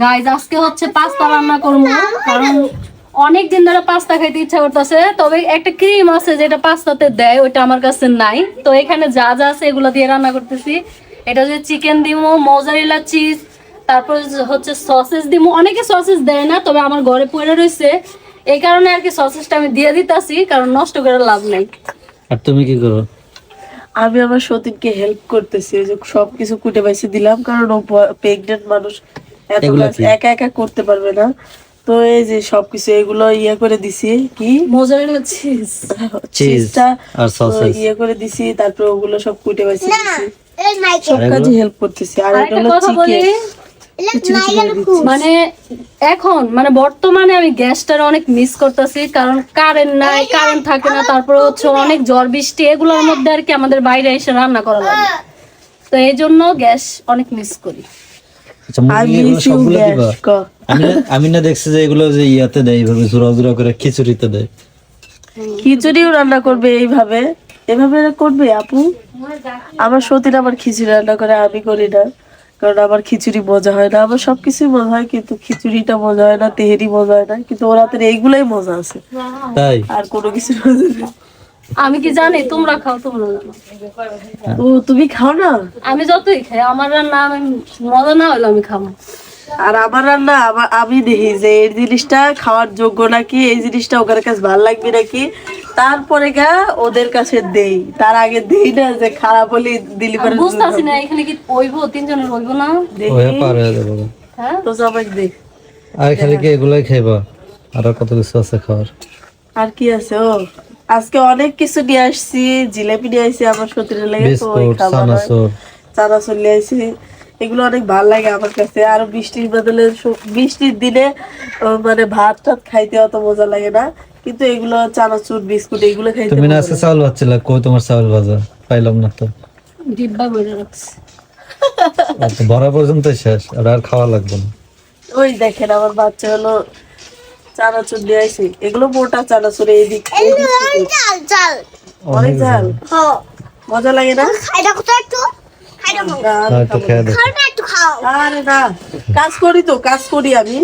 Guys আজকে হচ্ছে pasta রান্না করবো, কারণ অনেক দিন ধরে পাস্তা খাইতে ইচ্ছা করতেছে। তবে একটা ক্রিম আছে যেটা পাস্তাতে দেয়, ওইটা আমার কাছে নাই। তো এখানে যা যা আছে এগুলো দিয়ে রান্না করতেছি। এটা হচ্ছে চিকেন দিমো, মোজারেলা চিজ, তারপর হচ্ছে সসেস দিমো। অনেকে সসেস দেয় না, তবে আমার ঘরে পড়ে রয়েছে, এই কারণে আর কি সসেসটা আমি দিয়ে দিতেছি, কারণ নষ্ট করে লাভ নাই। আর তুমি কি করো? আমি আমার সতীনকে হেল্প করতেছি, ওই যে সবকিছু কুটে বাইছে দিলাম, কারণ ও প্রেগনেন্ট মানুষ, এত এগুলা কাজ কি? একা একা করতে পারবে না। তো এই যে সবকিছু এগুলো ইয়ে করে দিছি, কি মোজারেলা চিজ, চিজটা আর সসেস ইয়ে করে দিছি, তারপর ওগুলো সব কুটে বাইছে দিছি, সব আর কাজে এগুলো? হেল্প করতেছি। আর আর এটা একটা হলো কথা বলি, চিকেন, মানে এখন মানে বর্তমানে আমি গ্যাসটার অনেক মিস করতেছি, কারণ কারেন্ট নাই, কারেন্ট থাকে না, তারপর হচ্ছে অনেক ঝড় বৃষ্টি, এগুলোর মধ্যে আর কি আমাদের বাইরে এসে রান্না করা লাগে। তো এই জন্য গ্যাস অনেক মিস করি। আচ্ছা, মুরগি এগুলো সবগুলো দিবা? আমি না দেখছি যে এগুলো যে ইয়াতে দেয়, এইভাবে জোড়া জোড়া করে খিচুড়িতে দেয়। খিচুড়িও রান্না করবে এইভাবে, এভাবে করবে আপু। আমার সতীন আবার খিচুড়ি রান্না করে, আমি করি না, কারণ আমার খিচুড়ি মজা হয় না। আমার সবকিছুই মজা হয়, কিন্তু খিচুড়িটা মজা হয় না, তেহেরি মজা হয় না, কিন্তু ওর হাতের এইগুলাই মজা আছে, তাই আর কোনো কিছু মজা নেই। আমি কি জানি, তোমরা খাও, তোমরা জানো। ও তুমি খাও না? আমি যতই খাই, আমার রান্না আমি মজা না হলে আমি খাবো। আর আমার রান্না আমি দেখি যে এই জিনিসটা খাওয়ার যোগ্য নাকি, এই জিনিসটা ওদের কাছে ভালো লাগবে নাকি, তারপরে গা ওদের কাছে দেই। তার আগে দেই না যে খারাপ হলে দিলি আমি পারে বুঝতেছি না এখানে কি ওইবো, তিনজনের ওইবো না? ওহে পার হয়ে যাবে। হ্যাঁ, তো সবাই দেখ। আর খালি কি এগুলাই খাইবা? আর কত কিছু আছে খাওয়ার? আর কি আছে? ও আজকে অনেক কিছু নিয়ে আসছি, জিলাপি নিয়ে আসছি আমার সতীনের লাগে, তো ওই বিস্কুট, খাবার চানাচুর। চানাচুর নিয়ে আসছি। এগুলো অনেক ভালো লাগে আমার কাছে। আর বৃষ্টির বদলে বৃষ্টির দিনে মানে ভাত টাত খাইতে অত মজা লাগে না, কিন্তু এগুলো চানাচুর বিস্কুট এগুলো খাইতে তুমি না মজা আজকে লাগে। চাউল ভাজছিলা, কই তোমার চাউল ভাজা? পাইলাম না তো। ডিব্বা ভরে রাখছি। আচ্ছা, ভরা পর্যন্ত শেষ, আর খাওয়া লাগবে না। ওই দেখেন আমার বাচ্চা হলো চানাচুর নিয়ে আসি, এগুলো মোটা চানাচুর, এইদিক অনেক ঝাল, মজা লাগে না? না, আমি হয়তো খাবো না। খেয়ে দেখো। আরে না, কাজ করি তো, কাজ করি আমি।